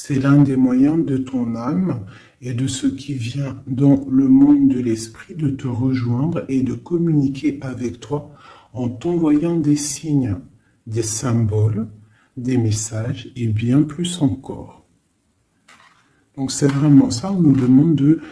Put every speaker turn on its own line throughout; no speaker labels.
C'est l'un des moyens de ton âme et de ce qui vient dans le monde de l'esprit de te rejoindre et de communiquer avec toi en t'envoyant des signes, des symboles, des messages et bien plus encore. Donc c'est vraiment ça, on nous demande de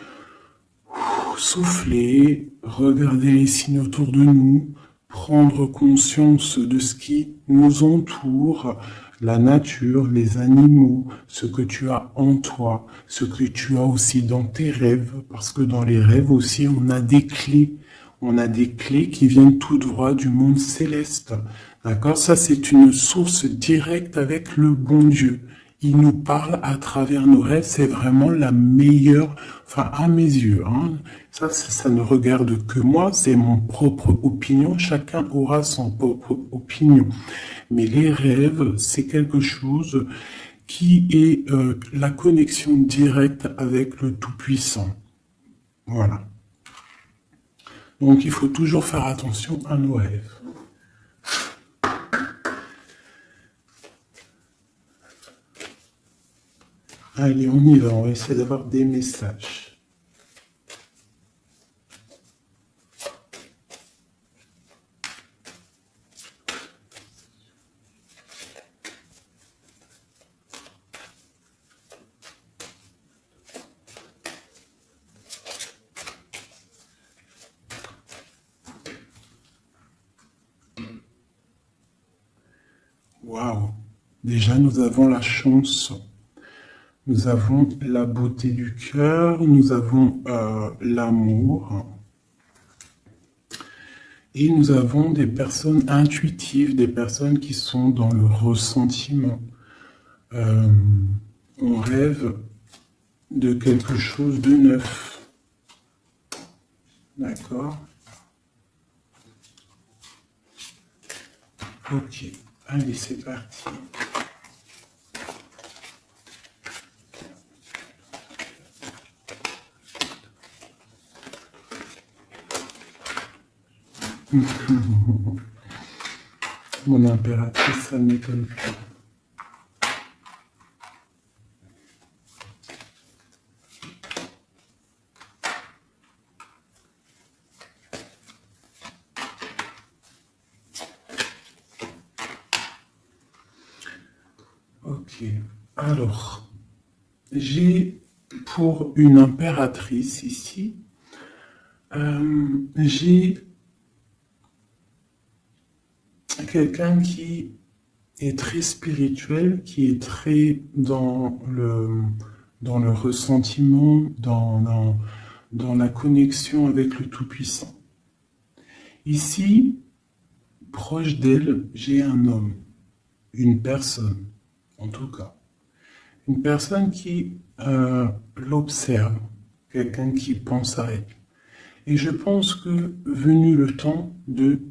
souffler, regarder les signes autour de nous, prendre conscience de ce qui nous entoure, la nature, les animaux, ce que tu as en toi, ce que tu as aussi dans tes rêves, parce que dans les rêves aussi, on a des clés. On a des clés qui viennent tout droit du monde céleste. D'accord? Ça, c'est une source directe avec le bon Dieu. Il nous parle à travers nos rêves, c'est vraiment la meilleure, enfin à mes yeux. Hein. Ça ne regarde que moi, c'est mon propre opinion. Chacun aura son propre opinion. Mais les rêves, c'est quelque chose qui est la connexion directe avec le Tout-Puissant. Voilà. Donc il faut toujours faire attention à nos rêves. Allez, on y va, on va essayer d'avoir des messages. Waouh! Déjà, nous avons la chance. Nous avons la beauté du cœur, nous avons l'amour. Et nous avons des personnes intuitives, des personnes qui sont dans le ressentiment. On rêve de quelque chose de neuf. D'accord? Ok, allez, c'est parti. Mon impératrice, ça ne m'étonne pas. Ok, alors, j'ai pour une impératrice ici, j'ai quelqu'un qui est très spirituel, qui est très dans le ressentiment, dans la connexion avec le Tout-Puissant. Ici, proche d'elle, j'ai un homme, une personne, en tout cas. Une personne qui l'observe, quelqu'un qui pense à elle. Et je pense que venu le temps de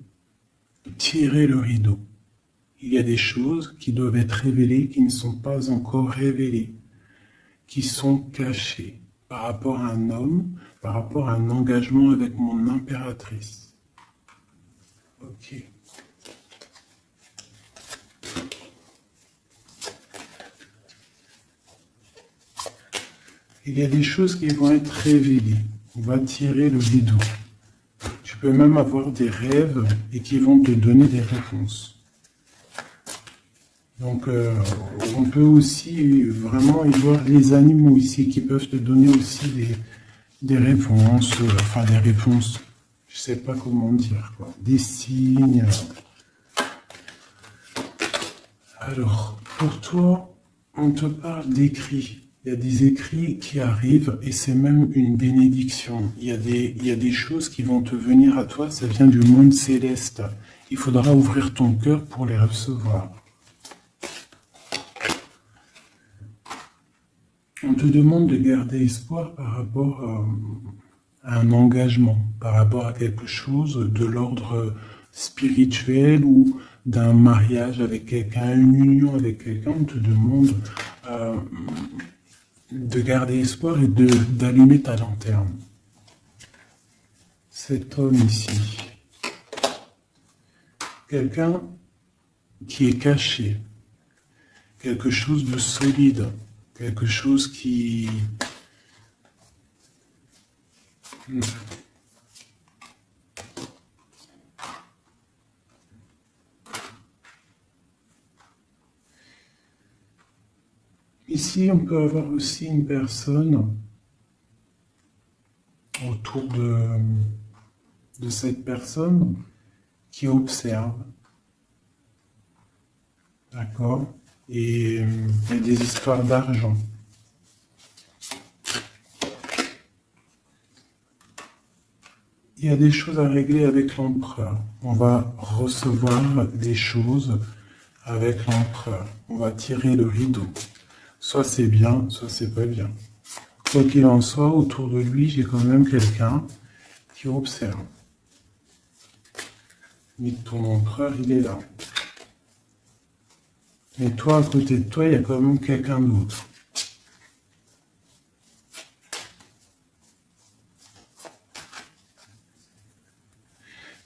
tirer le rideau, il y a des choses qui doivent être révélées, qui ne sont pas encore révélées, qui sont cachées par rapport à un homme, par rapport à un engagement avec mon impératrice. Ok. Il y a des choses qui vont être révélées. On va tirer le rideau. Tu peux même avoir des rêves et qui vont te donner des réponses. Donc, on peut aussi vraiment y voir les animaux ici qui peuvent te donner aussi des réponses, enfin des réponses, je sais pas comment dire, quoi, des signes. Alors, pour toi, on te parle d'écrits. Il y a des écrits qui arrivent et c'est même une bénédiction. Il y a des choses qui vont te venir à toi, ça vient du monde céleste. Il faudra ouvrir ton cœur pour les recevoir. On te demande de garder espoir par rapport à un engagement, par rapport à quelque chose de l'ordre spirituel ou d'un mariage avec quelqu'un, une union avec quelqu'un. On te demande de garder espoir et d'allumer ta lanterne. Cet homme ici, quelqu'un qui est caché, quelque chose de solide, quelque chose qui... Ici, on peut avoir aussi une personne autour de cette personne qui observe, d'accord? Et il y a des histoires d'argent. Il y a des choses à régler avec l'empereur. On va recevoir des choses avec l'empereur. On va tirer le rideau. Soit c'est bien, soit c'est pas bien. Quoi qu'il en soit, autour de lui, j'ai quand même quelqu'un qui observe. Mais ton empereur, il est là. Mais toi, à côté de toi, il y a quand même quelqu'un d'autre.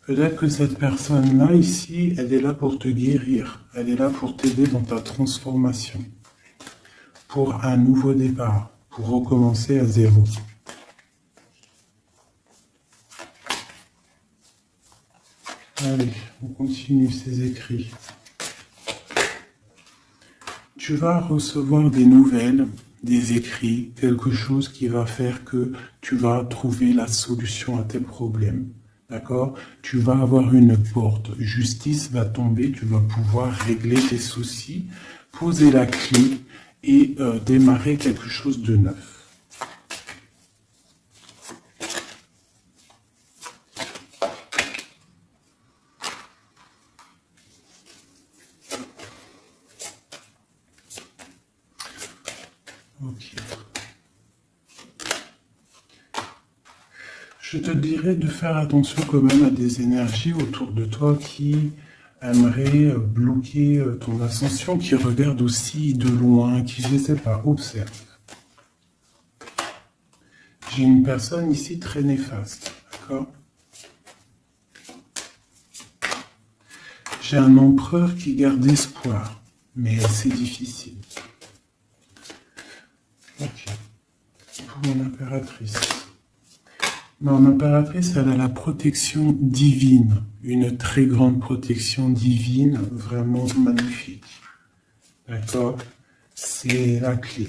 Peut-être que cette personne-là, ici, elle est là pour te guérir. Elle est là pour t'aider dans ta transformation. Pour un nouveau départ. Pour recommencer à zéro. Allez, on continue ces écrits. Tu vas recevoir des nouvelles, des écrits, quelque chose qui va faire que tu vas trouver la solution à tes problèmes. D'accord? Tu vas avoir une porte. Justice va tomber, tu vas pouvoir régler tes soucis, poser la clé et démarrer quelque chose de neuf. Ok. Je te dirais de faire attention quand même à des énergies autour de toi qui aimeraient bloquer ton ascension, qui regardent aussi de loin, qui, je ne sais pas, observent. J'ai une personne ici très néfaste, d'accord? J'ai un empereur qui garde espoir, mais c'est difficile. Ok. Pour mon impératrice. Mon impératrice, elle a la protection divine, une très grande protection divine, vraiment magnifique. D'accord? C'est la clé.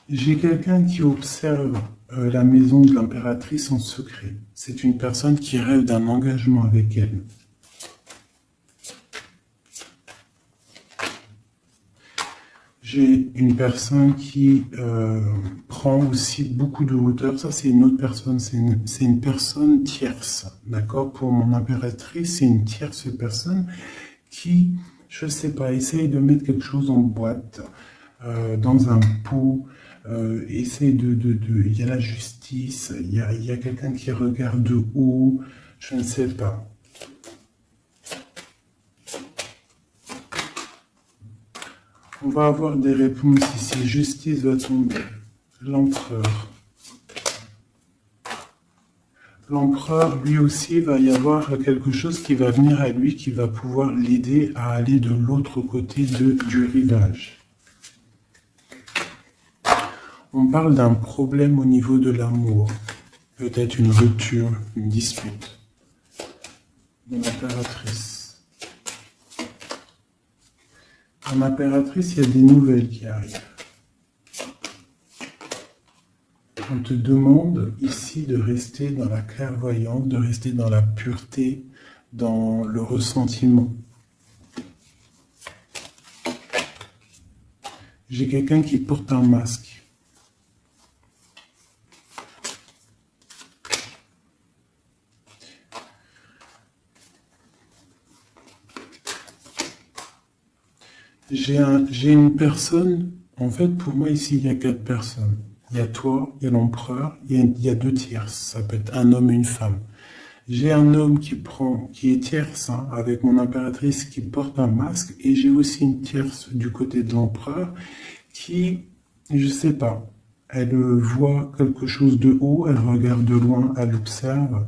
J'ai quelqu'un qui observe la maison de l'impératrice en secret. C'est une personne qui rêve d'un engagement avec elle. J'ai une personne qui prend aussi beaucoup de hauteur. Ça, c'est une autre personne. C'est une personne tierce. D'accord? Pour mon impératrice, c'est une tierce personne qui, je ne sais pas, essaye de mettre quelque chose en boîte, dans un pot. Essaye il y a la justice, il y a quelqu'un qui regarde de haut, je ne sais pas. On va avoir des réponses ici. Justice va tomber. L'empereur. L'empereur, lui aussi, va y avoir quelque chose qui va venir à lui, qui va pouvoir l'aider à aller de l'autre côté du rivage. On parle d'un problème au niveau de l'amour. Peut-être une rupture, une dispute. Mon impératrice. En impératrice, il y a des nouvelles qui arrivent. On te demande ici de rester dans la clairvoyance, de rester dans la pureté, dans le ressentiment. J'ai quelqu'un qui porte un masque. J'ai une personne, en fait, pour moi, ici, il y a 4 personnes. Il y a toi, il y a l'empereur, il y a 2 tierces. Ça peut être un homme et une femme. J'ai un homme qui est tierce, hein, avec mon impératrice qui porte un masque, et j'ai aussi une tierce du côté de l'empereur qui, je sais pas, elle voit quelque chose de haut, elle regarde de loin, elle observe,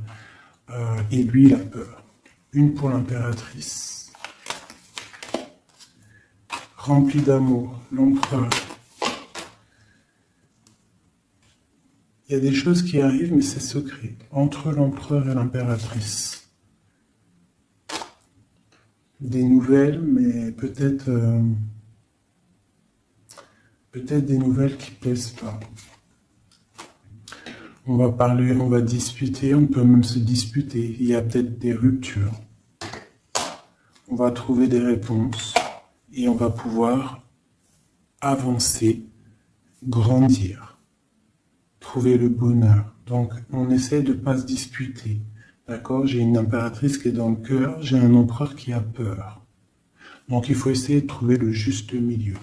et lui, il a peur. Une pour l'impératrice. rempli d'amour, l'empereur. Il y a des choses qui arrivent, mais c'est secret, entre l'empereur et l'impératrice. Des nouvelles, mais peut-être des nouvelles qui plaisent pas. On va parler, on va discuter, on peut même se disputer. Il y a peut-être des ruptures. On va trouver des réponses et on va pouvoir avancer, grandir, trouver le bonheur. Donc, on essaie de ne pas se disputer. D'accord? J'ai une impératrice qui est dans le cœur, j'ai un empereur qui a peur. Donc, il faut essayer de trouver le juste milieu.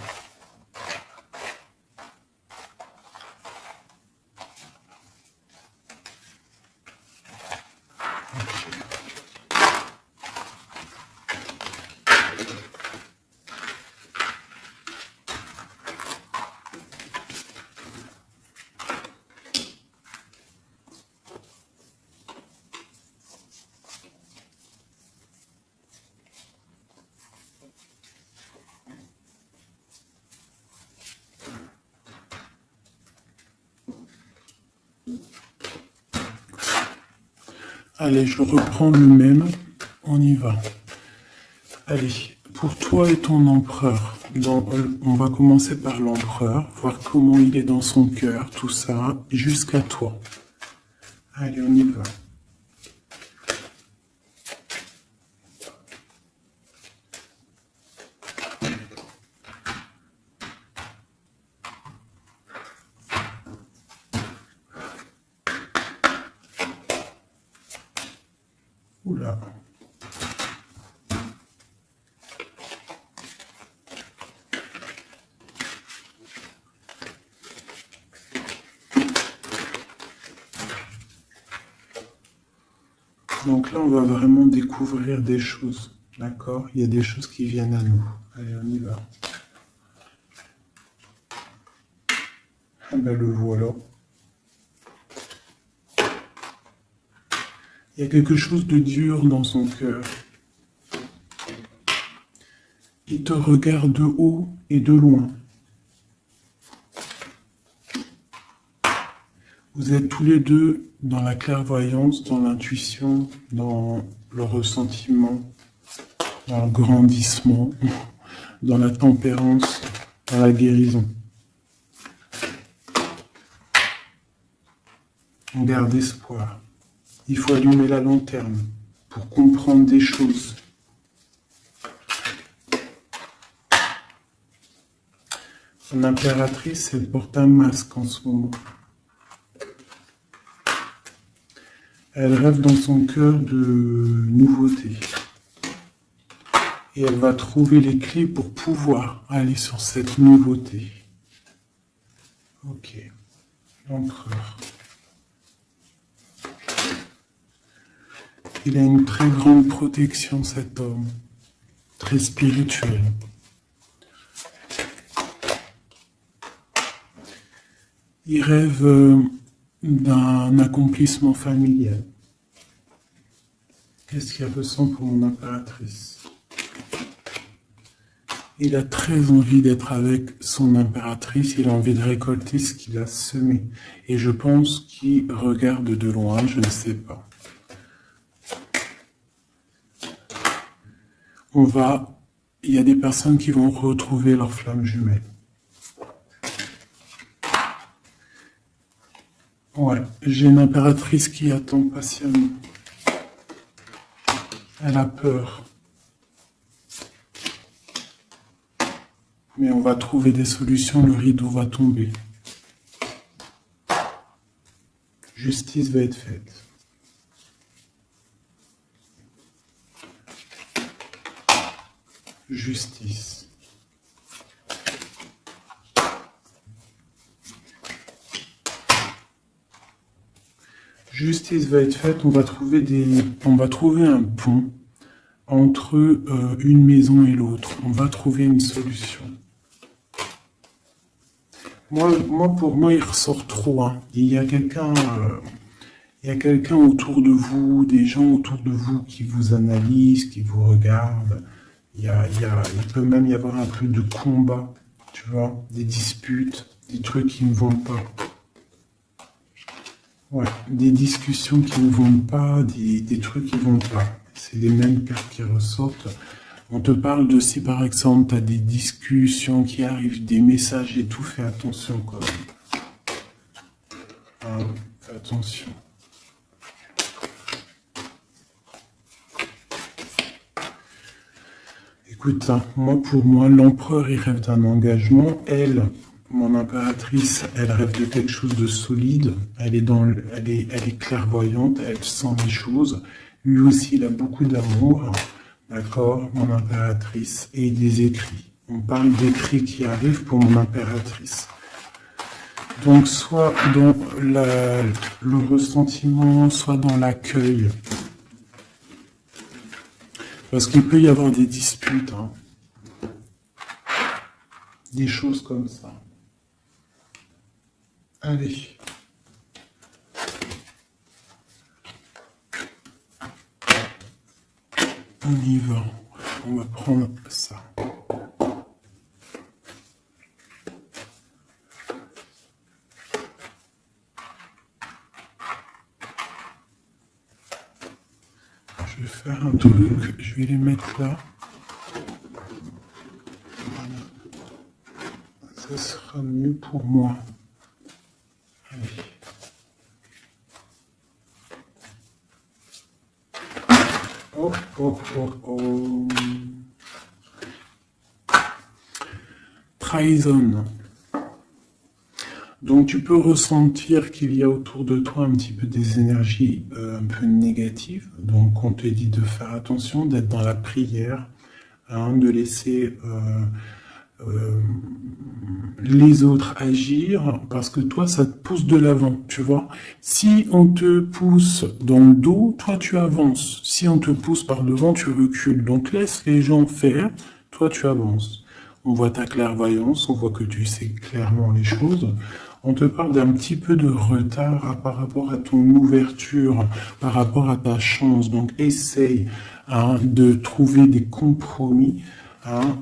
Allez, je reprends le même. On y va. Allez, pour toi et ton empereur, on va commencer par l'empereur, voir comment il est dans son cœur, tout ça, jusqu'à toi. Allez, on y va. Oula. Donc là, on va vraiment découvrir des choses, d'accord? Il y a des choses qui viennent à nous. Allez, on y va. Ah ben le voilà. Il y a quelque chose de dur dans son cœur. Il te regarde de haut et de loin. Vous êtes tous les deux dans la clairvoyance, dans l'intuition, dans le ressentiment, dans le grandissement, dans la tempérance, dans la guérison. On garde espoir. Il faut allumer la lanterne pour comprendre des choses. Son impératrice, elle porte un masque en ce moment. Elle rêve dans son cœur de nouveautés. Et elle va trouver les clés pour pouvoir aller sur cette nouveauté. Ok. L'empereur. Il a une très grande protection, cet homme. Très spirituel. Il rêve d'un accomplissement familial. Qu'est-ce qu'il ressent pour mon impératrice? Il a très envie d'être avec son impératrice, il a envie de récolter ce qu'il a semé. Et je pense qu'il regarde de loin, je ne sais pas. Il y a des personnes qui vont retrouver leur flamme jumelle. Ouais, j'ai une impératrice qui attend patiemment. Elle a peur. Mais on va trouver des solutions, le rideau va tomber. Justice va être faite. Justice. Justice va être faite, on va trouver un pont entre une maison et l'autre. On va trouver une solution. Pour moi, il ressort trop. Hein. Il y a quelqu'un autour de vous, des gens autour de vous qui vous analysent, qui vous regardent. Il peut même y avoir un peu de combat, tu vois, des disputes, des trucs qui ne vont pas. Ouais, des discussions qui ne vont pas, des trucs qui ne vont pas. C'est les mêmes cartes qui ressortent. On te parle de si par exemple tu as des discussions qui arrivent, des messages et tout, fais attention quand même. Hein, fais attention. Écoute, hein, pour moi, l'empereur, il rêve d'un engagement. Elle, mon impératrice, elle rêve de quelque chose de solide. Elle est clairvoyante, elle sent les choses. Lui aussi, il a beaucoup d'amour. D'accord, mon impératrice. Et des écrits. On parle d'écrits qui arrivent pour mon impératrice. Donc, soit dans le ressentiment, soit dans l'accueil. Parce qu'il peut y avoir des disputes, hein. Des choses comme ça. Allez. On y va. On va prendre ça. Je vais faire un truc. Je vais les mettre là. Voilà. Ça sera mieux pour moi. Allez. Oh, oh, oh, oh. Trahison. Donc tu peux ressentir qu'il y a autour de toi un petit peu des énergies un peu négatives. Donc on te dit de faire attention, d'être dans la prière, hein, de laisser les autres agir, parce que toi ça te pousse de l'avant, tu vois. Si on te pousse dans le dos, toi tu avances. Si on te pousse par devant, tu recules. Donc laisse les gens faire, toi tu avances. On voit ta clairvoyance, on voit que tu sais clairement les choses. On te parle d'un petit peu de retard par rapport à ton ouverture, par rapport à ta chance. Donc essaye, hein, de trouver des compromis, hein,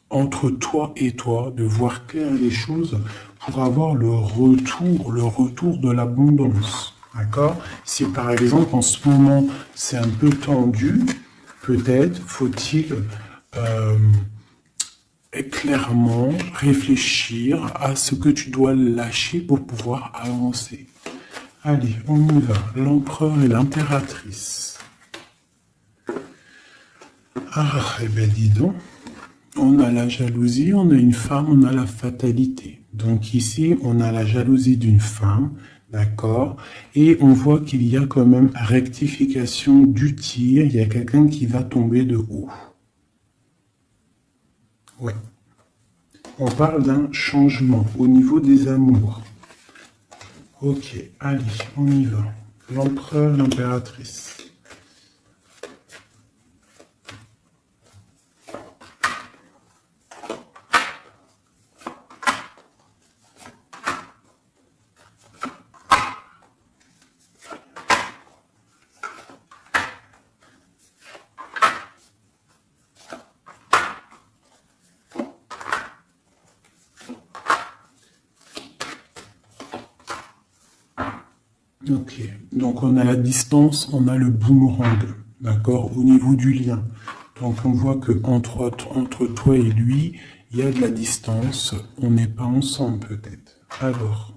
entre toi et toi, de voir clair les choses pour avoir le retour de l'abondance. D'accord? Si par exemple en ce moment c'est un peu tendu, peut-être faut-il clairement réfléchir à ce que tu dois lâcher pour pouvoir avancer. Allez, on y va. L'empereur et l'impératrice. Ah, eh ben dis donc. On a la jalousie, on a une femme, on a la fatalité. Donc ici, on a la jalousie d'une femme, d'accord? Et on voit qu'il y a quand même rectification du tir. Il y a quelqu'un qui va tomber de haut. Ouais. On parle d'un changement au niveau des amours. Ok, allez, on y va. L'empereur, l'impératrice. Ok, donc on a la distance, on a le boomerang, d'accord, au niveau du lien. Donc on voit que entre toi et lui, il y a de la distance, on n'est pas ensemble peut-être. Alors,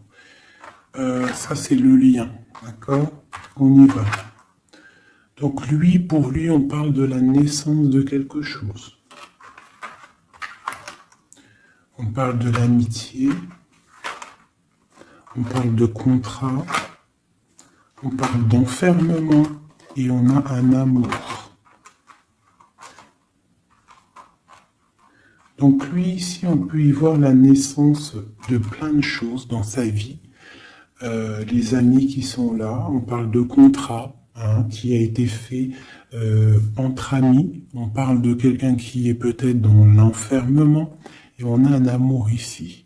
ça c'est le lien, d'accord, on y va. Donc lui, pour lui, on parle de la naissance de quelque chose. On parle de l'amitié, on parle de contrat, on parle d'enfermement et on a un amour. Donc lui, ici, on peut y voir la naissance de plein de choses dans sa vie. Les amis qui sont là, on parle de contrat, hein, qui a été fait entre amis. On parle de quelqu'un qui est peut-être dans l'enfermement et on a un amour ici.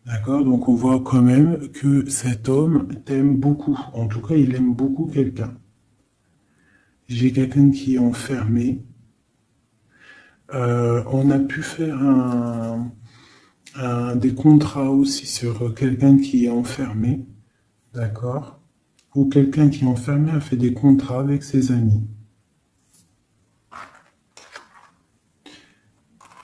D'accord? Donc on voit quand même que cet homme t'aime beaucoup. En tout cas, il aime beaucoup quelqu'un. J'ai quelqu'un qui est enfermé. On a pu faire des contrats aussi sur quelqu'un qui est enfermé, d'accord? Ou quelqu'un qui est enfermé a fait des contrats avec ses amis.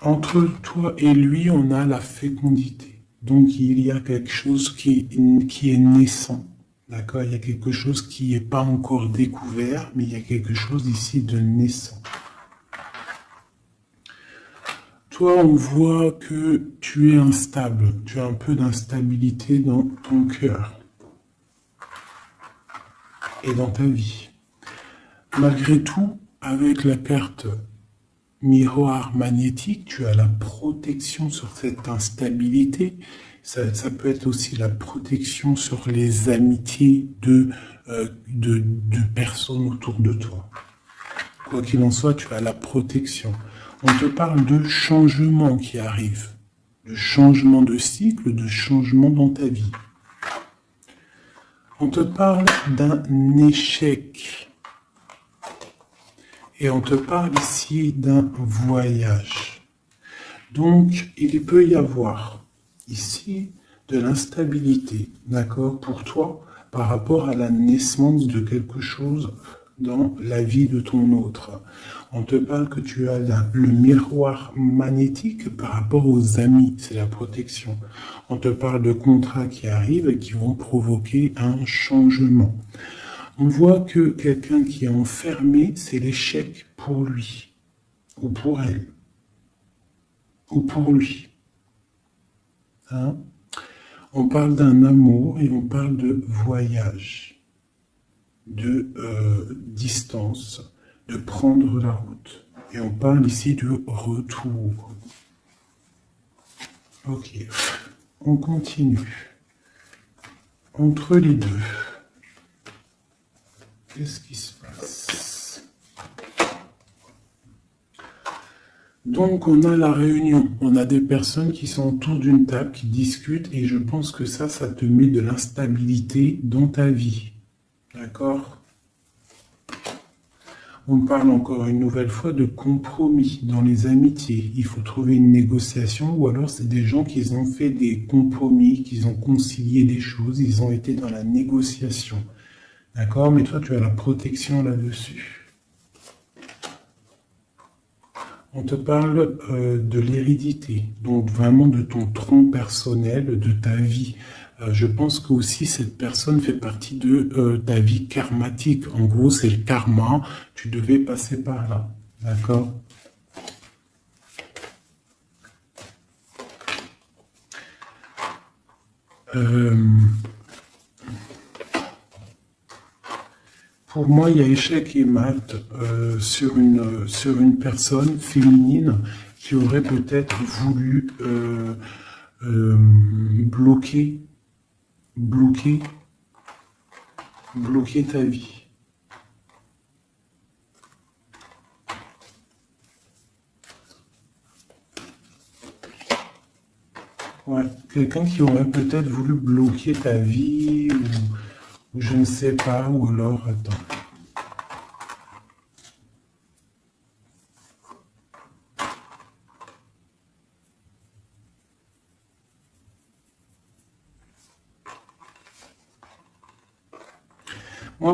Entre toi et lui, on a la fécondité. Donc il y a quelque chose qui est naissant. D'accord? Il y a quelque chose qui n'est pas encore découvert, mais il y a quelque chose ici de naissant. Toi, on voit que tu es instable. Tu as un peu d'instabilité dans ton cœur et dans ta vie. Malgré tout, avec la carte miroir magnétique, tu as la protection sur cette instabilité. Ça peut être aussi la protection sur les amitiés de personnes autour de toi. Quoi qu'il en soit, tu as la protection. On te parle de changement qui arrive, de changement de cycle, de changement dans ta vie. On te parle d'un échec. Et on te parle ici d'un voyage. Donc, il peut y avoir ici de l'instabilité, d'accord, pour toi, par rapport à la naissance de quelque chose dans la vie de ton autre. On te parle que tu as le miroir magnétique par rapport aux amis, c'est la protection. On te parle de contrats qui arrivent et qui vont provoquer un changement. On voit que quelqu'un qui est enfermé, c'est l'échec pour lui, ou pour elle, ou pour lui. Hein? On parle d'un amour et on parle de voyage, de distance, de prendre la route. Et on parle ici de retour. Ok, on continue. Entre les deux. Qu'est-ce qui se passe? Donc, on a la réunion. On a des personnes qui sont autour d'une table, qui discutent, et je pense que ça te met de l'instabilité dans ta vie. D'accord? On parle encore une nouvelle fois de compromis dans les amitiés. Il faut trouver une négociation, ou alors c'est des gens qui ont fait des compromis, qui ont concilié des choses, ils ont été dans la négociation. D'accord? Mais toi, tu as la protection là-dessus. On te parle de l'hérédité, donc vraiment de ton tronc personnel, de ta vie. Je pense que aussi cette personne fait partie de ta vie karmatique. En gros, c'est le karma. Tu devais passer par là. D'accord? Pour moi, il y a échec et mat sur une personne féminine qui aurait peut-être voulu bloquer ta vie. Ouais, quelqu'un qui aurait peut-être voulu bloquer ta vie ou je ne sais pas, ou alors, attends.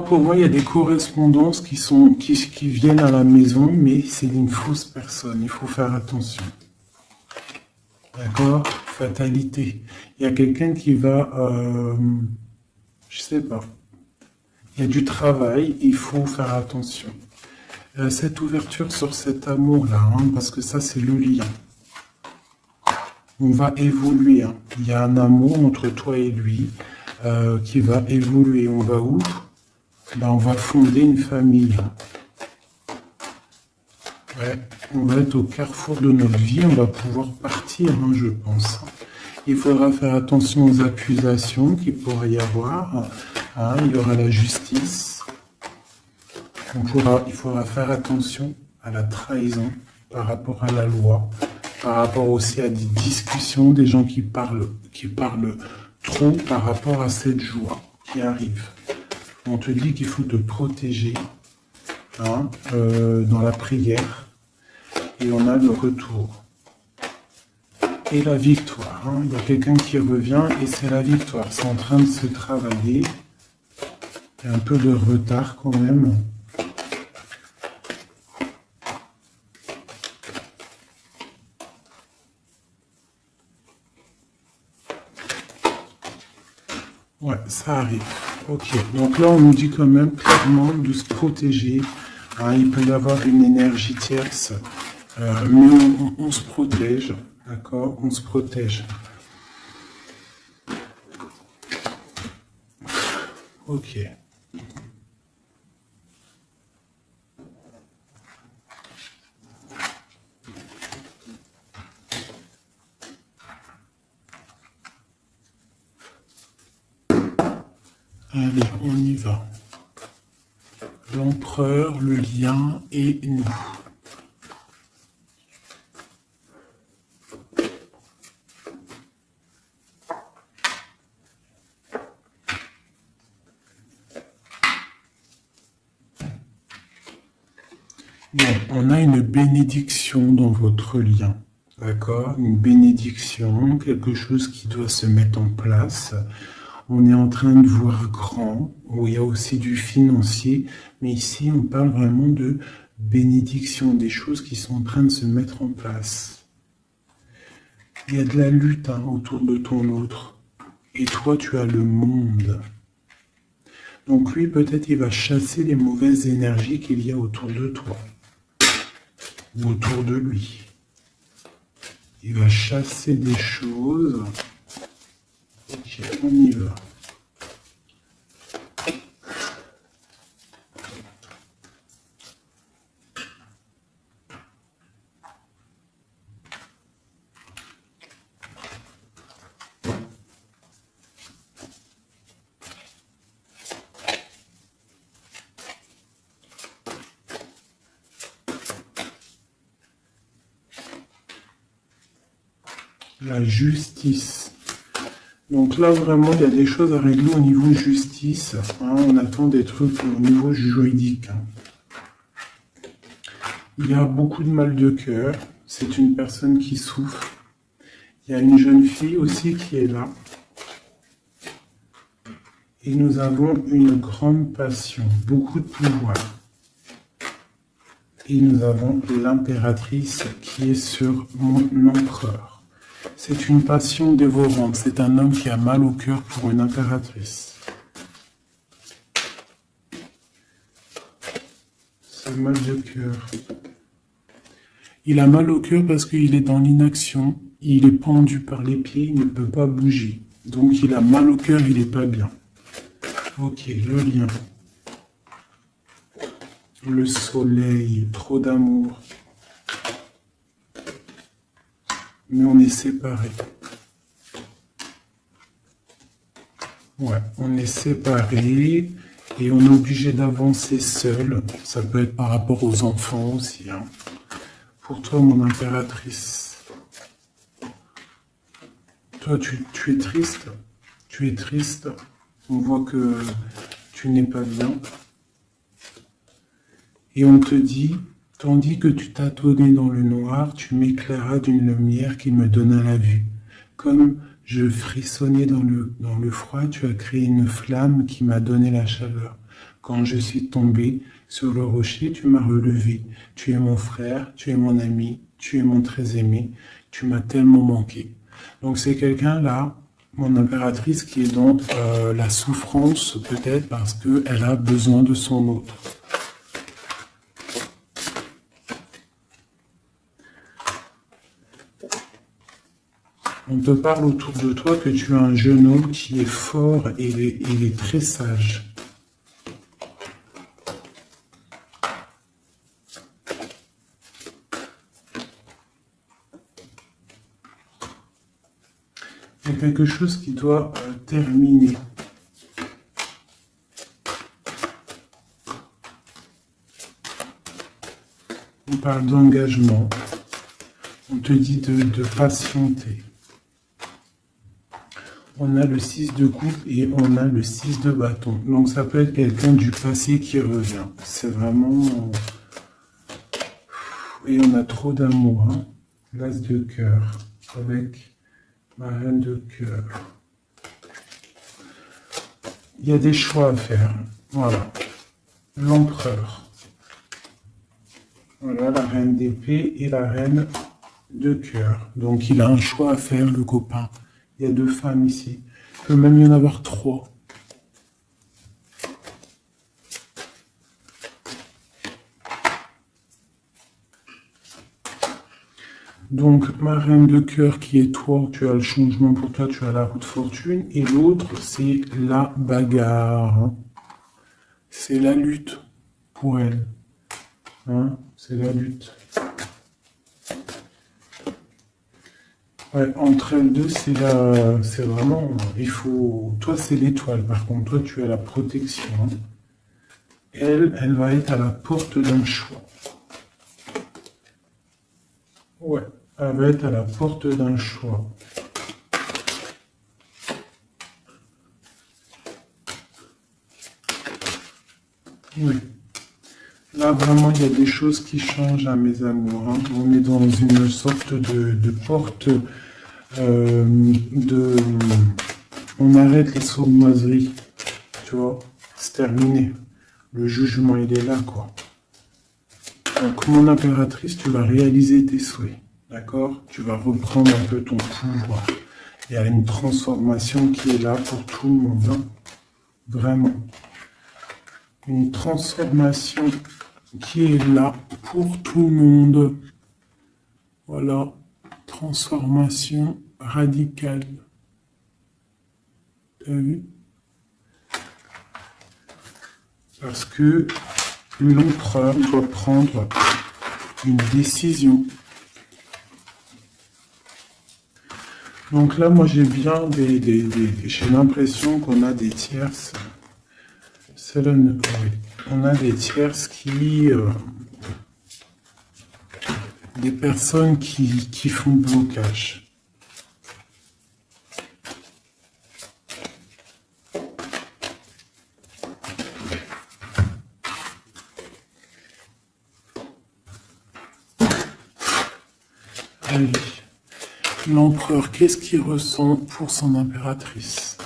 Pour moi, il y a des correspondances qui viennent à la maison, mais c'est une fausse personne. Il faut faire attention. D'accord? Fatalité. Il y a quelqu'un qui va, je sais pas. Il y a du travail, il faut faire attention. Cette ouverture sur cet amour-là, parce que ça, c'est le lien. On va évoluer. Il y a un amour entre toi et lui qui va évoluer. On va où? On va fonder une famille. Ouais, on va être au carrefour de notre vie, on va pouvoir partir, je pense. Il faudra faire attention aux accusations qu'il pourrait y avoir. Il y aura la justice. Il faudra faire attention à la trahison par rapport à la loi, par rapport aussi à des discussions, des gens qui parlent trop par rapport à cette joie qui arrive. On te dit qu'il faut te protéger dans la prière. Et on a le retour. Et la victoire. Hein. Il y a quelqu'un qui revient et c'est la victoire. C'est en train de se travailler. Il y a un peu de retard quand même. Ouais, ça arrive. Ok, donc là on nous dit quand même clairement de se protéger. Hein, il peut y avoir une énergie tierce, mais on se protège, d'accord? On se protège. Ok. Allez, on y va. L'empereur, le lien et nous. Bon, on a une bénédiction dans votre lien. D'accord? Une bénédiction, quelque chose qui doit se mettre en place. On est en train de voir grand, où il y a aussi du financier, mais ici on parle vraiment de bénédiction, des choses qui sont en train de se mettre en place. Il y a de la lutte autour de ton autre, et toi tu as le monde. Donc lui peut-être il va chasser les mauvaises énergies qu'il y a autour de toi, ou autour de lui. Il va chasser des choses. Ok, on y va. La justice. Donc là, vraiment, il y a des choses à régler au niveau justice. Hein, on attend des trucs au niveau juridique. Il y a beaucoup de mal de cœur. C'est une personne qui souffre. Il y a une jeune fille aussi qui est là. Et nous avons une grande passion, beaucoup de pouvoir. Et nous avons l'impératrice qui est sur l'empereur. C'est une passion dévorante. C'est un homme qui a mal au cœur pour une impératrice. C'est mal de cœur. Il a mal au cœur parce qu'il est dans l'inaction. Il est pendu par les pieds, il ne peut pas bouger. Donc il a mal au cœur, il n'est pas bien. Ok, le lien. Le soleil, trop d'amour. Mais on est séparés. Ouais, on est séparés et on est obligé d'avancer seul. Ça peut être par rapport aux enfants aussi. Hein. Pour toi, mon impératrice. Toi, tu es triste. Tu es triste. On voit que tu n'es pas bien. Et on te dit, tandis que tu tâtonnais dans le noir, tu m'éclairas d'une lumière qui me donna la vue. Comme je frissonnais dans le froid, tu as créé une flamme qui m'a donné la chaleur. Quand je suis tombé sur le rocher, tu m'as relevé. Tu es mon frère, tu es mon ami, tu es mon très aimé. Tu m'as tellement manqué. Donc c'est quelqu'un là, mon impératrice, qui est dans la souffrance peut-être parce qu'elle a besoin de son autre. On te parle autour de toi que tu as un jeune homme qui est fort et il est très sage. Il y a quelque chose qui doit terminer. On parle d'engagement. On te dit de patienter. On a le 6 de coupe et on a le 6 de bâton. Donc ça peut être quelqu'un du passé qui revient. C'est vraiment... Et on a trop d'amour, hein. L'as de cœur avec ma reine de cœur. Il y a des choix à faire. Voilà. L'empereur. Voilà la reine d'épée et la reine de cœur. Donc il a un choix à faire, le copain. Il y a 2 femmes ici. Il peut même y en avoir 3. Donc, ma reine de cœur qui est toi, tu as le changement pour toi, tu as la roue de fortune. Et l'autre, c'est la bagarre. C'est la lutte pour elle. Hein, c'est la lutte. Ouais, entre elles deux, c'est vraiment, il faut, toi c'est l'étoile, par contre, toi tu as la protection. Hein. Elle va être à la porte d'un choix. Ouais, elle va être à la porte d'un choix. Oui. Là, vraiment, il y a des choses qui changent à mes amours. Hein. On est dans une sorte de porte on arrête les sournoiseries. Tu vois, c'est terminé. Le jugement, il est là, quoi. Donc, mon impératrice, tu vas réaliser tes souhaits. D'accord? Tu vas reprendre un peu ton pouvoir. Il y a une transformation qui est là pour tout le monde. Hein. Vraiment. Une transformation qui est là pour tout le monde. Voilà. Transformation radicale. T'as vu? Parce que l'empereur doit prendre une décision. Donc là, moi, j'ai bien j'ai l'impression qu'on a des tierces. Oui. On a des tierces qui... des personnes qui font blocage. Allez. L'empereur, qu'est-ce qu'il ressent pour son impératrice?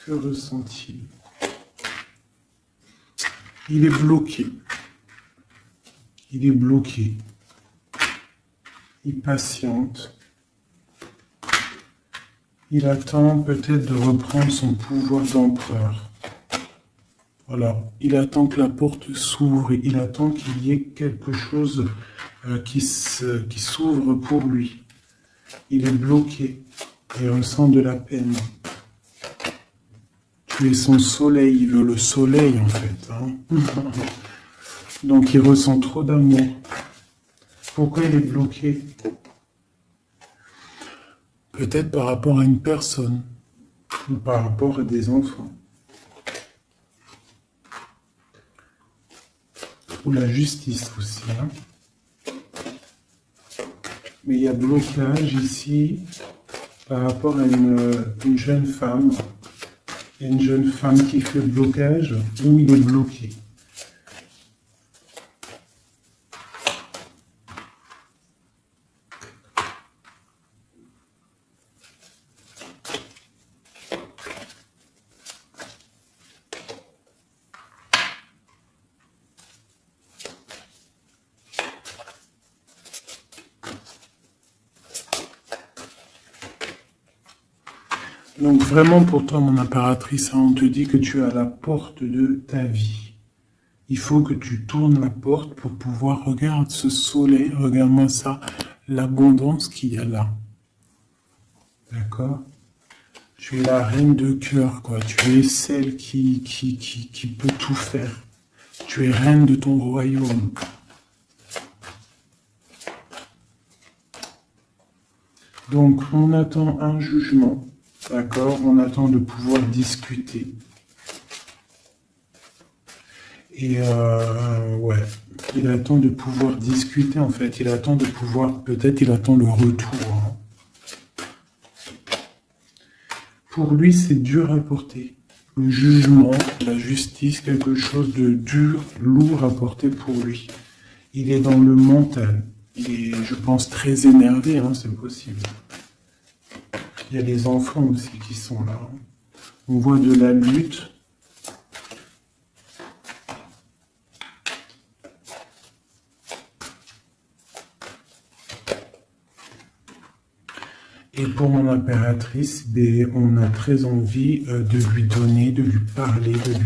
Que ressent-il? Il est bloqué. Il est bloqué. Il patiente. Il attend peut-être de reprendre son pouvoir d'empereur. Voilà, il attend que la porte s'ouvre et il attend qu'il y ait quelque chose qui s'ouvre pour lui. Il est bloqué et ressent de la peine. Tu es son soleil, il veut le soleil en fait. Hein. Donc il ressent trop d'amour. Pourquoi il est bloqué? Peut-être par rapport à une personne ou par rapport à des enfants. Ou la justice aussi. Hein. Mais il y a blocage ici par rapport à une jeune femme. Il y a une jeune femme qui fait blocage ou il est bloqué. Donc vraiment pour toi, mon impératrice, on te dit que tu es à la porte de ta vie. Il faut que tu tournes la porte pour pouvoir regarder ce soleil, regarde-moi ça, l'abondance qu'il y a là. D'accord? Tu es la reine de cœur, quoi. Tu es celle qui peut tout faire. Tu es reine de ton royaume. Donc on attend un jugement. D'accord, on attend de pouvoir discuter. Et ouais, il attend de pouvoir discuter en fait. Il attend de pouvoir, peut-être il attend le retour. Hein. Pour lui, c'est dur à porter. le jugement, la justice, quelque chose de dur, lourd à porter pour lui. Il est dans le mental. Il est, je pense, très énervé, hein, c'est possible. Il y a les enfants aussi qui sont là. On voit de la lutte. Et pour mon impératrice, on a très envie de lui donner, de lui parler, de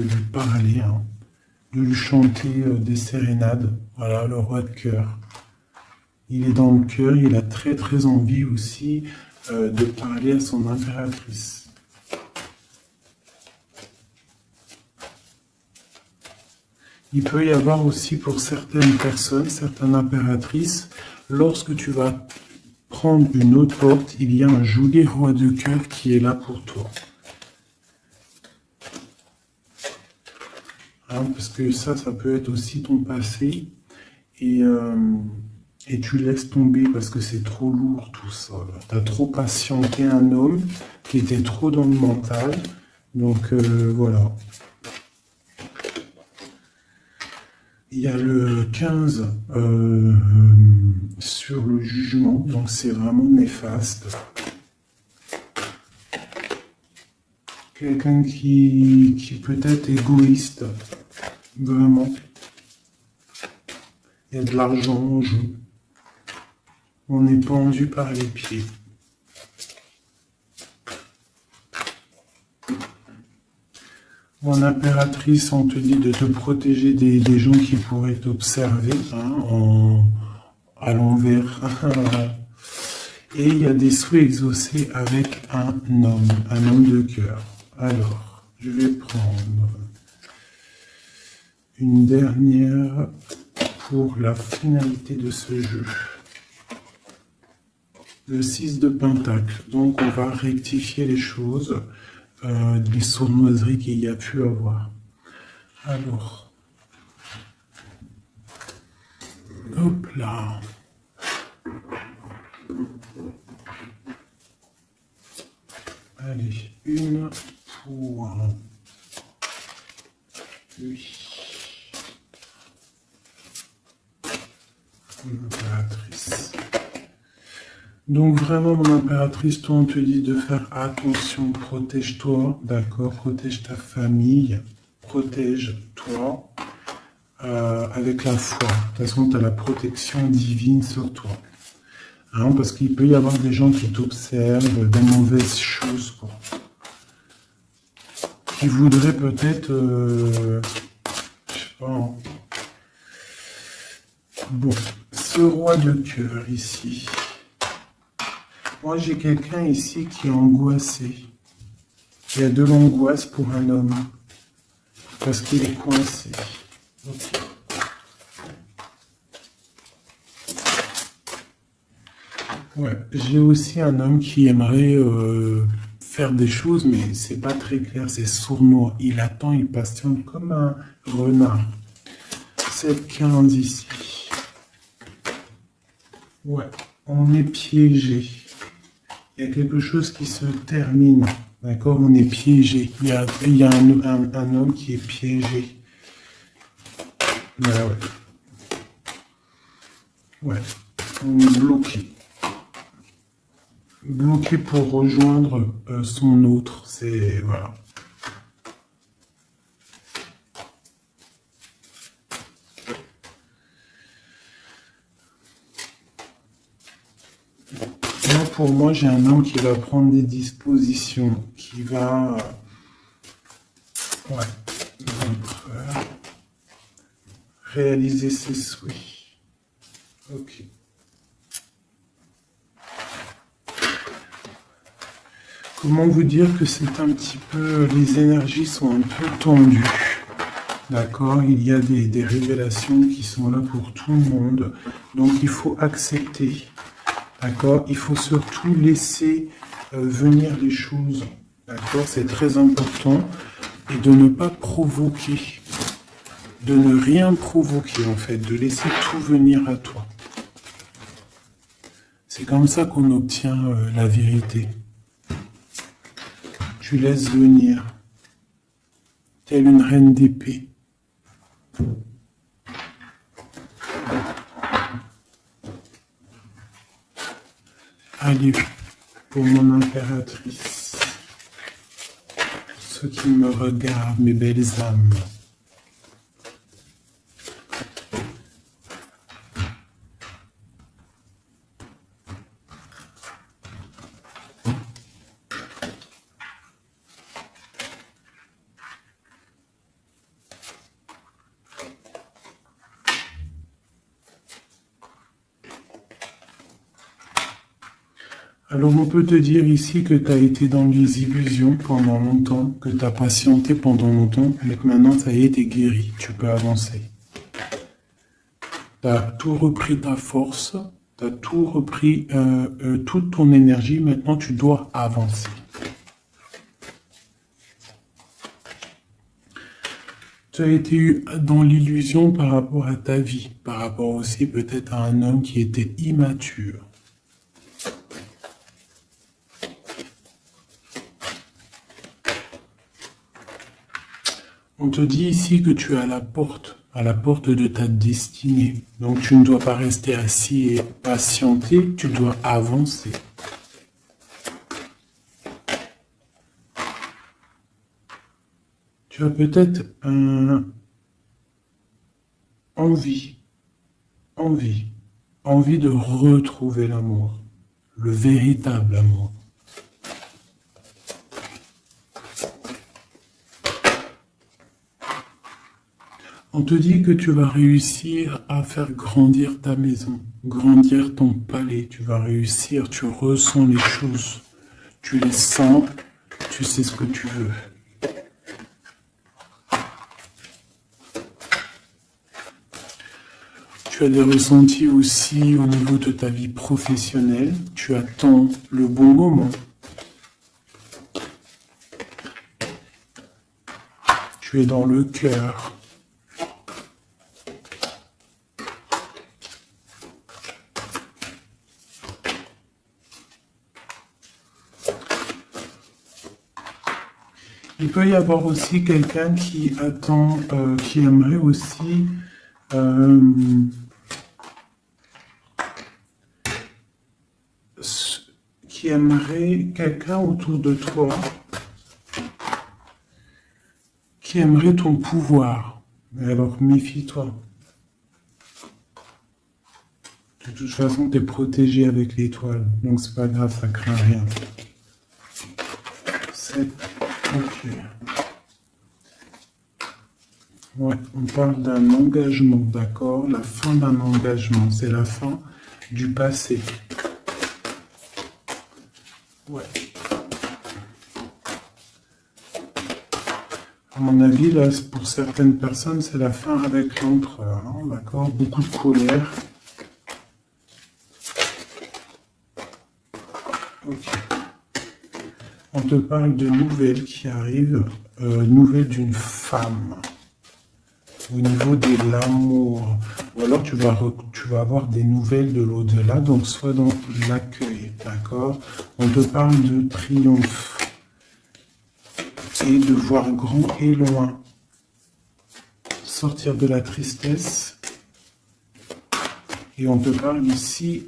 lui parler, hein, de lui chanter des sérénades. Voilà, le roi de cœur. Il est dans le cœur, il a très très envie aussi de parler à son impératrice. Il peut y avoir aussi pour certaines personnes, certaines impératrices, lorsque tu vas prendre une autre porte, il y a un joli roi de cœur qui est là pour toi. Hein, parce que ça peut être aussi ton passé. Et tu laisses tomber parce que c'est trop lourd tout ça. Tu as trop patienté un homme qui était trop dans le mental. Donc voilà. Il y a le 15 sur le jugement, donc c'est vraiment néfaste. Quelqu'un qui peut être égoïste, vraiment. Il y a de l'argent en jeu. On est pendu par les pieds. Mon impératrice, on te dit de te protéger des gens qui pourraient t'observer, hein, à l'envers. Et il y a des souhaits exaucés avec un homme de cœur. Alors, je vais prendre une dernière pour la finalité de ce jeu. Le 6 de Pentacle. Donc, on va rectifier les choses. Les sournoiseries qu'il y a pu avoir. Alors, hop là. Allez, une pour lui. L'impératrice. Donc vraiment, mon impératrice, toi, on te dit de faire attention, protège-toi, d'accord, protège ta famille, protège-toi avec la foi. De toute façon, tu as la protection divine sur toi. Hein, parce qu'il peut y avoir des gens qui t'observent, des mauvaises choses, quoi. Qui voudraient peut-être, je sais pas, hein. Bon, ce roi de cœur ici. Moi, j'ai quelqu'un ici qui est angoissé. Il y a de l'angoisse pour un homme. Parce qu'il est coincé. Okay. Ouais, j'ai aussi un homme qui aimerait faire des choses, mais c'est pas très clair, c'est sournois. Il attend, il patiente comme un renard. 7-15 ici. Ouais, on est piégé. Il y a quelque chose qui se termine, d'accord? On est piégé. Il y a un homme qui est piégé. Voilà, ouais. Ouais, on est bloqué. Bloqué pour rejoindre son autre. C'est... Voilà. Pour moi, j'ai un homme qui va prendre des dispositions, qui va réaliser ses souhaits. Ok. Comment vous dire que c'est un petit peu... Les énergies sont un peu tendues. D'accord? Il y a des révélations qui sont là pour tout le monde. Donc, il faut accepter. D'accord? Il faut surtout laisser venir les choses. D'accord? C'est très important. Et de ne pas provoquer. De ne rien provoquer, en fait. De laisser tout venir à toi. C'est comme ça qu'on obtient la vérité. Tu laisses venir. telle une reine d'épée. Allez, pour mon impératrice, ceux qui me regardent, mes belles âmes. Alors on peut te dire ici que tu as été dans les illusions pendant longtemps, que tu as patienté pendant longtemps, mais que maintenant ça y est, t'es guéri, tu peux avancer. Tu as tout repris ta force, tu as tout repris, toute ton énergie, maintenant tu dois avancer. Tu as été dans l'illusion par rapport à ta vie, par rapport aussi peut-être à un homme qui était immature. On te dit ici que tu es à la porte de ta destinée. Donc tu ne dois pas rester assis et patienter, tu dois avancer. Tu as peut-être envie de retrouver l'amour, le véritable amour. On te dit que tu vas réussir à faire grandir ta maison, grandir ton palais. Tu vas réussir, tu ressens les choses, tu les sens, tu sais ce que tu veux. Tu as des ressentis aussi au niveau de ta vie professionnelle. Tu attends le bon moment. Tu es dans le cœur. Il peut y avoir aussi quelqu'un qui attend, qui aimerait aussi qui aimerait quelqu'un autour de toi, qui aimerait ton pouvoir. Mais alors méfie-toi. De toute façon, tu es protégé avec l'étoile, donc c'est pas grave, ça craint rien. C'est ok. Ouais, on parle d'un engagement, d'accord? La fin d'un engagement, c'est la fin du passé. Ouais. À mon avis, là, pour certaines personnes, c'est la fin avec l'empereur, hein, d'accord? Beaucoup de colère. Ok. On te parle de nouvelles qui arrivent, nouvelles d'une femme, au niveau de l'amour. Ou alors tu vas avoir des nouvelles de l'au-delà, donc soit dans l'accueil, d'accord? On te parle de triomphe et de voir grand et loin. Sortir de la tristesse. Et on te parle ici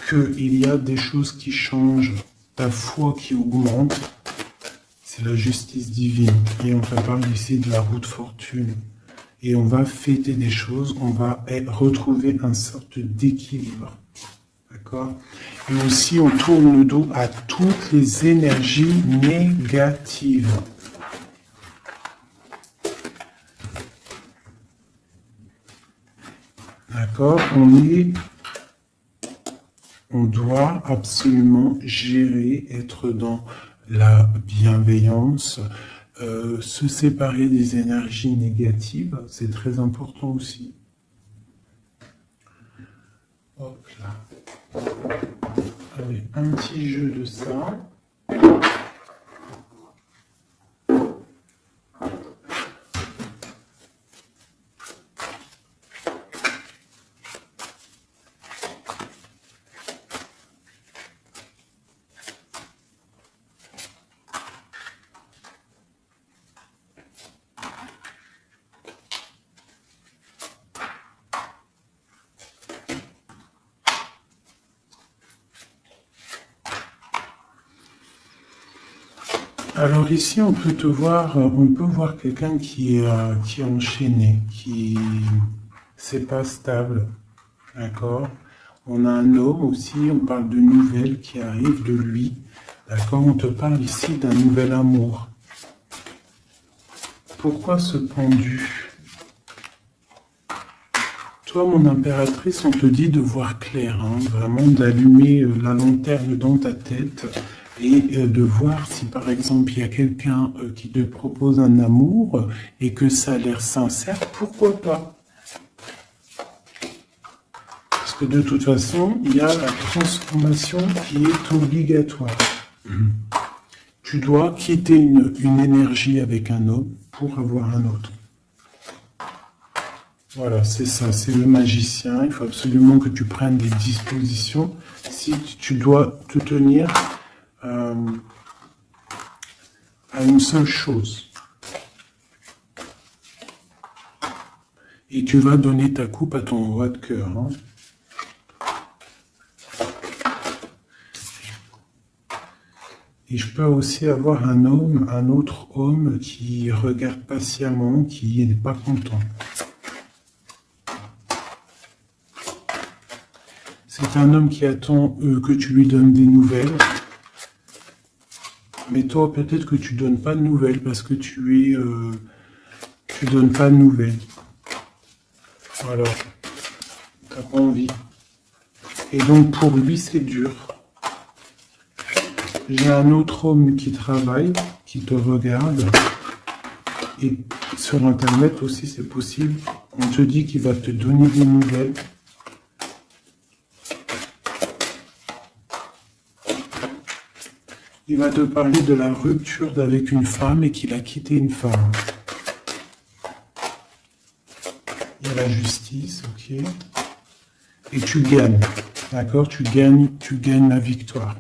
qu'il y a des choses qui changent, ta foi qui augmente. C'est la justice divine. Et on te parle ici de la roue de fortune. Et on va fêter des choses, on va retrouver une sorte d'équilibre. D'accord? Et aussi, on tourne le dos à toutes les énergies négatives. D'accord? On doit absolument gérer, être dans la bienveillance, se séparer des énergies négatives, c'est très important aussi. Hop là. Allez, un petit jeu de ça. Alors ici, on peut te voir, on peut voir quelqu'un qui est enchaîné, qui c'est pas stable, d'accord? On a un homme aussi, on parle de nouvelles qui arrivent de lui, d'accord? On te parle ici d'un nouvel amour. Pourquoi ce pendu? Toi, mon impératrice, on te dit de voir clair, hein, vraiment d'allumer la lanterne dans ta tête et de voir si, par exemple, il y a quelqu'un qui te propose un amour et que ça a l'air sincère, pourquoi pas? Parce que de toute façon, il y a la transformation qui est obligatoire. Tu dois quitter une énergie avec un homme pour avoir un autre. Voilà, c'est ça, c'est le magicien. Il faut absolument que tu prennes des dispositions. Si tu dois te tenir à une seule chose. Et tu vas donner ta coupe à ton roi de cœur. Hein. Et je peux aussi avoir un homme, un autre homme qui regarde patiemment, qui n'est pas content. C'est un homme qui attend que tu lui donnes des nouvelles. Mais toi, peut-être que tu donnes pas de nouvelles parce que tu donnes pas de nouvelles. Alors, t'as pas envie. Et donc pour lui, c'est dur. J'ai un autre homme qui travaille, qui te regarde. Et sur Internet aussi, c'est possible. On te dit qu'il va te donner des nouvelles. Il va te parler de la rupture avec une femme et qu'il a quitté une femme. Il y a la justice, ok. Et tu gagnes, d'accord? Tu gagnes la victoire.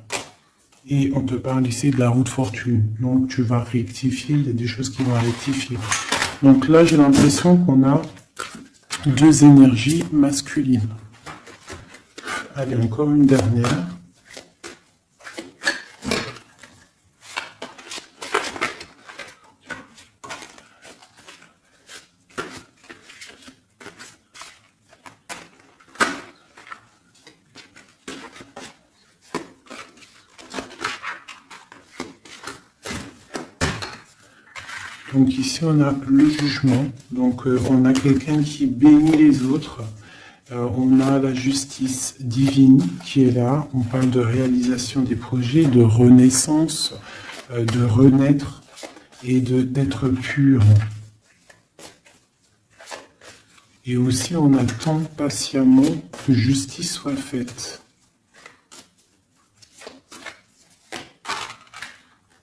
Et on te parle ici de la roue de fortune. Donc tu vas rectifier, il y a des choses qui vont rectifier. Donc là, j'ai l'impression qu'on a deux énergies masculines. Allez, encore une dernière. Donc ici, on a le jugement. Donc on a quelqu'un qui bénit les autres. On a la justice divine qui est là. On parle de réalisation des projets, de renaissance, de renaître et d'être pur. Et aussi, on attend patiemment que justice soit faite.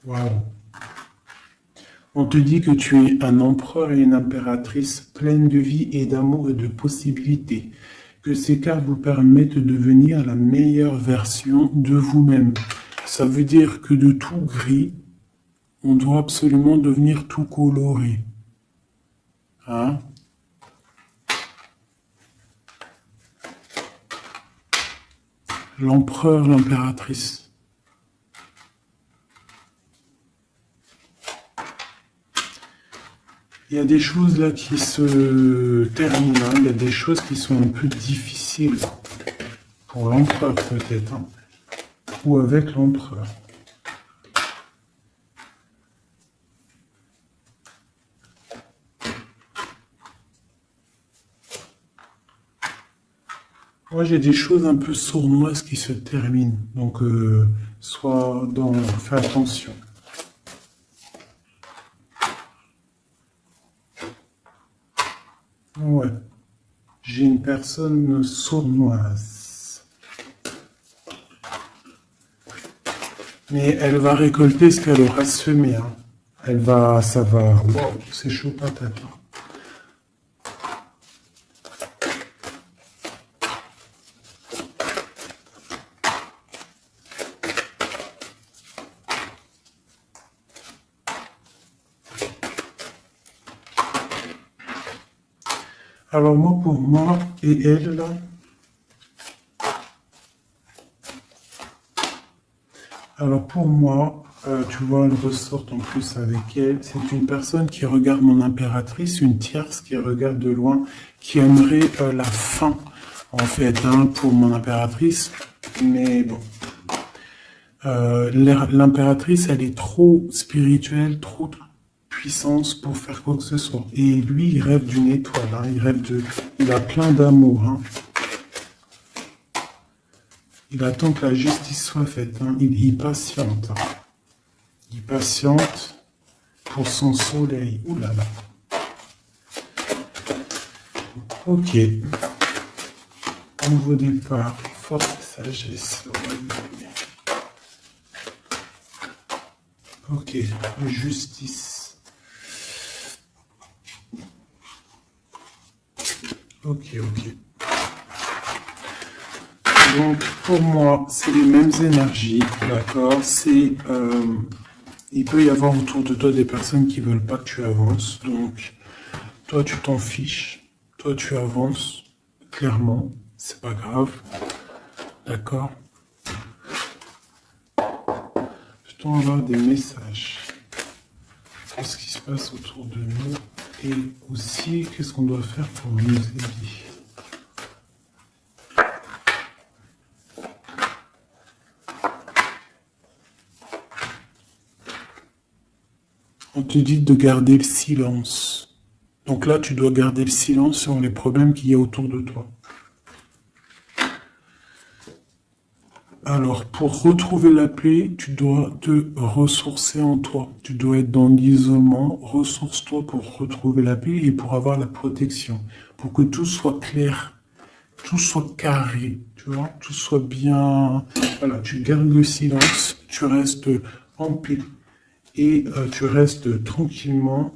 Waouh! On te dit que tu es un empereur et une impératrice pleine de vie et d'amour et de possibilités. Que ces cartes vous permettent de devenir la meilleure version de vous-même. Ça veut dire que de tout gris, on doit absolument devenir tout coloré. Hein? L'empereur, l'impératrice. Il y a des choses là qui se terminent, hein. Il y a des choses qui sont un peu difficiles pour l'empereur peut-être, hein. Ou avec l'empereur. Moi j'ai des choses un peu sournoises qui se terminent, donc fais attention. Ouais, j'ai une personne sournoise. Mais elle va récolter ce qu'elle aura semé. Hein. Ça va. Wow, c'est chaud patate. Alors moi, pour moi, et elle, là, alors pour moi, tu vois, elle ressort en plus avec elle. C'est une personne qui regarde mon impératrice, une tierce qui regarde de loin, qui aimerait la fin, en fait, hein, pour mon impératrice. Mais bon. L'impératrice, elle est trop spirituelle, trop puissance pour faire quoi que ce soit. Et lui, il rêve d'une étoile, hein, il a plein d'amour. Hein. Il attend que la justice soit faite. Hein. Il patiente. Hein. Il patiente pour son soleil. Ouh là là. Ok. Nouveau départ. Force sagesse. Ok. Justice. Ok. Donc, pour moi, c'est les mêmes énergies, d'accord? Il peut y avoir autour de toi des personnes qui veulent pas que tu avances. Donc, toi, tu t'en fiches. Toi, tu avances. Clairement, c'est pas grave. D'accord? Peut-on avoir des messages? Qu'est-ce qui se passe autour de nous? Et aussi, qu'est-ce qu'on doit faire pour nous aider? On te dit de garder le silence. Donc là, tu dois garder le silence sur les problèmes qu'il y a autour de toi. Alors, pour retrouver la paix, tu dois te ressourcer en toi. Tu dois être dans l'isolement. Ressource-toi pour retrouver la paix et pour avoir la protection. Pour que tout soit clair, tout soit carré, tu vois, tout soit bien... Voilà, tu gardes le silence, tu restes en paix. Et tu restes tranquillement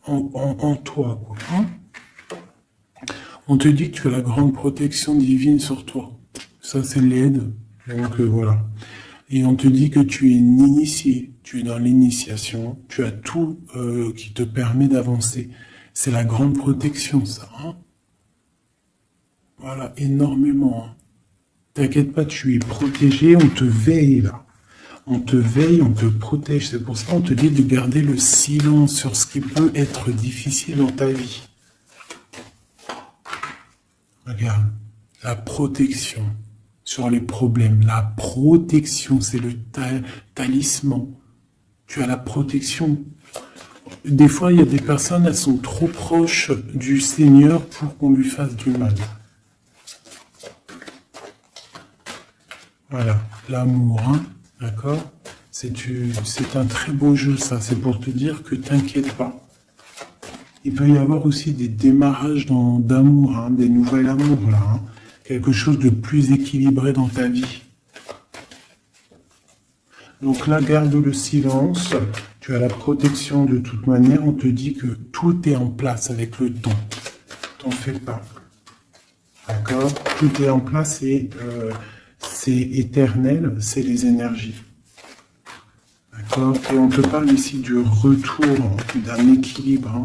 en toi. Quoi, hein. On te dit que tu as la grande protection divine sur toi. Ça, c'est l'aide. Donc voilà. Et on te dit que tu es initié. Tu es dans l'initiation. Tu as tout qui te permet d'avancer. C'est la grande protection, ça. Hein. Voilà, énormément. Hein. T'inquiète pas, tu es protégé. On te veille, là. On te veille, on te protège. C'est pour ça qu'on te dit de garder le silence sur ce qui peut être difficile dans ta vie. Regarde, la protection sur les problèmes. La protection, c'est le talisman. Tu as la protection. Des fois, il y a des personnes, elles sont trop proches du Seigneur pour qu'on lui fasse du mal. Voilà, l'amour, hein. D'accord? C'est un très beau jeu, ça. C'est pour te dire que t'inquiète pas. Il peut y avoir aussi des démarrages d'amour, hein, des nouvelles amours, là. Hein. Quelque chose de plus équilibré dans ta vie. Donc là, garde le silence. Tu as la protection de toute manière. On te dit que tout est en place avec le temps. T'en fais pas. D'accord? Tout est en place et... c'est éternel, c'est les énergies. D'accord? Et on te parle ici du retour d'un équilibre. Hein.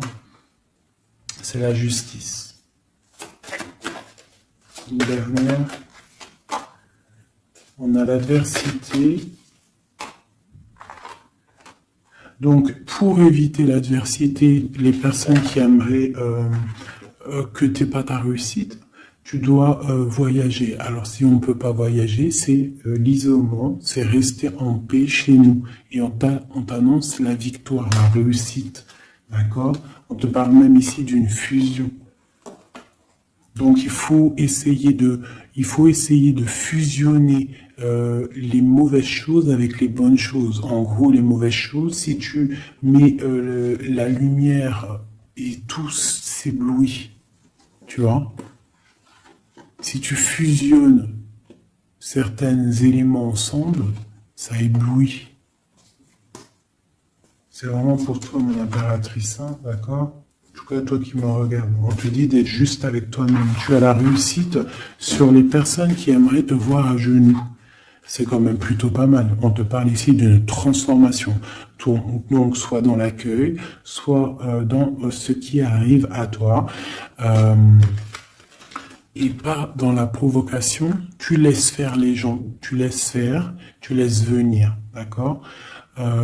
C'est la justice. Une dernière. On a l'adversité. Donc, pour éviter l'adversité, les personnes qui aimeraient que tu n'aies pas ta réussite, tu dois voyager. Alors, si on ne peut pas voyager, c'est l'isolement, c'est rester en paix chez nous. Et on t'annonce la victoire, la réussite. D'accord? On te parle même ici d'une fusion. Donc, il faut essayer de fusionner les mauvaises choses avec les bonnes choses. En gros, les mauvaises choses, si tu mets la lumière et tout s'éblouit, tu vois? Si tu fusionnes certains éléments ensemble, ça éblouit. C'est vraiment pour toi, mon impératrice, hein, d'accord? En tout cas, toi qui me regardes, on te dit d'être juste avec toi-même. Tu as la réussite sur les personnes qui aimeraient te voir à genoux. C'est quand même plutôt pas mal. On te parle ici d'une transformation. Donc, soit dans l'accueil, soit dans ce qui arrive à toi. et pas dans la provocation. Tu laisses faire les gens, tu laisses faire, tu laisses venir, d'accord?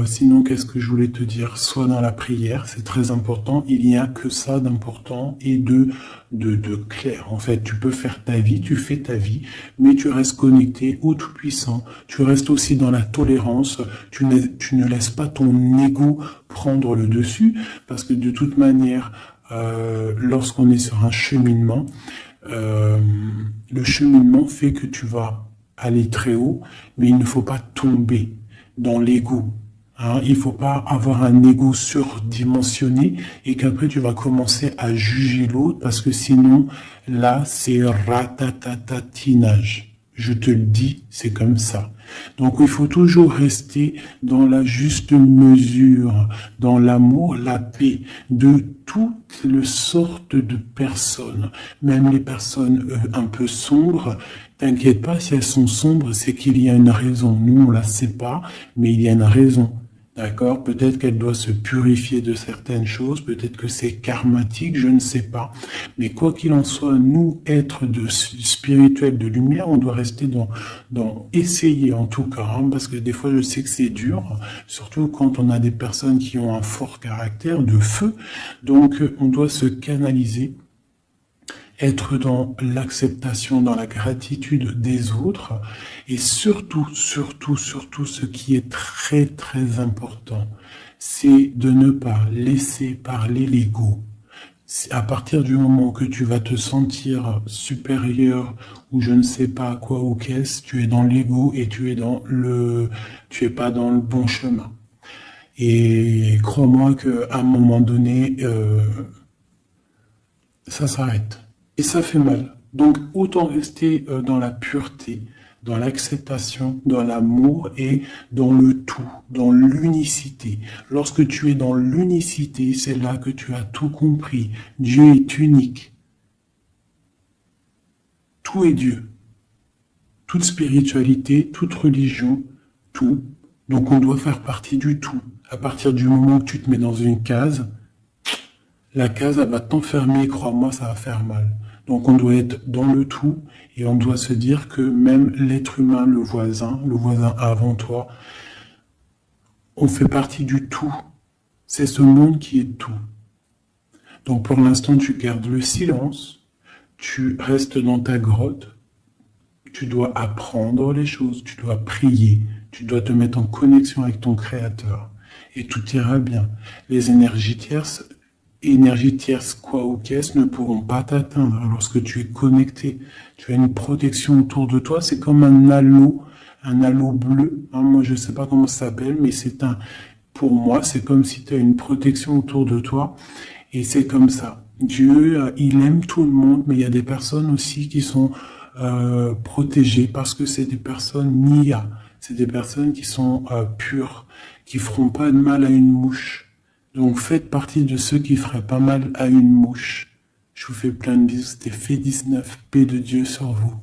Sinon, qu'est-ce que je voulais te dire? Sois dans la prière, c'est très important. Il n'y a que ça d'important et de clair. En fait, tu peux faire ta vie, tu fais ta vie, mais tu restes connecté au Tout-Puissant. Tu restes aussi dans la tolérance. Tu ne laisses pas ton ego prendre le dessus, parce que de toute manière, lorsqu'on est sur un cheminement, le cheminement fait que tu vas aller très haut, mais il ne faut pas tomber dans l'ego. Hein, il faut pas avoir un ego surdimensionné et qu'après tu vas commencer à juger l'autre parce que sinon, là, c'est ratatatinage. Je te le dis, c'est comme ça. Donc il faut toujours rester dans la juste mesure, dans l'amour, la paix de toutes les sortes de personnes, même les personnes un peu sombres. T'inquiète pas, si elles sont sombres, c'est qu'il y a une raison. Nous, on la sait pas, mais il y a une raison. D'accord? Peut-être qu'elle doit se purifier de certaines choses, peut-être que c'est karmatique, je ne sais pas. Mais quoi qu'il en soit, nous, êtres de spirituels de lumière, on doit rester dans essayer en tout cas, hein, parce que des fois je sais que c'est dur, surtout quand on a des personnes qui ont un fort caractère de feu. Donc on doit se canaliser, être dans l'acceptation, dans la gratitude des autres, et surtout, ce qui est très, très important, c'est de ne pas laisser parler l'ego. À partir du moment que tu vas te sentir supérieur ou je ne sais pas quoi ou qu'est-ce, tu es dans l'ego et tu es pas dans le bon chemin. Et crois-moi qu'à un moment donné, ça s'arrête. Et ça fait mal. Donc autant rester dans la pureté, dans l'acceptation, dans l'amour et dans le tout, dans l'unicité. Lorsque tu es dans l'unicité, c'est là que tu as tout compris. Dieu est unique. Tout est Dieu. Toute spiritualité, toute religion, tout. Donc on doit faire partie du tout. À partir du moment où tu te mets dans une case, la case, elle va t'enfermer, crois-moi, ça va faire mal. Donc on doit être dans le tout et on doit se dire que même l'être humain, le voisin avant toi, on fait partie du tout. C'est ce monde qui est tout. Donc pour l'instant, tu gardes le silence, tu restes dans ta grotte, tu dois apprendre les choses, tu dois prier, tu dois te mettre en connexion avec ton Créateur et tout ira bien. Les énergies tierces quoi ou qu'est-ce ne pourront pas t'atteindre lorsque tu es connecté. Tu as une protection autour de toi, c'est comme un halo bleu. Hein, moi, je sais pas comment ça s'appelle, mais pour moi, c'est comme si tu as une protection autour de toi et c'est comme ça. Dieu, il aime tout le monde, mais il y a des personnes aussi qui sont protégées parce que c'est des personnes nia. C'est des personnes qui sont pures, qui feront pas de mal à une mouche. Donc faites partie de ceux qui feraient pas mal à une mouche. Je vous fais plein de bisous, c'était Fait 19, paix de Dieu sur vous.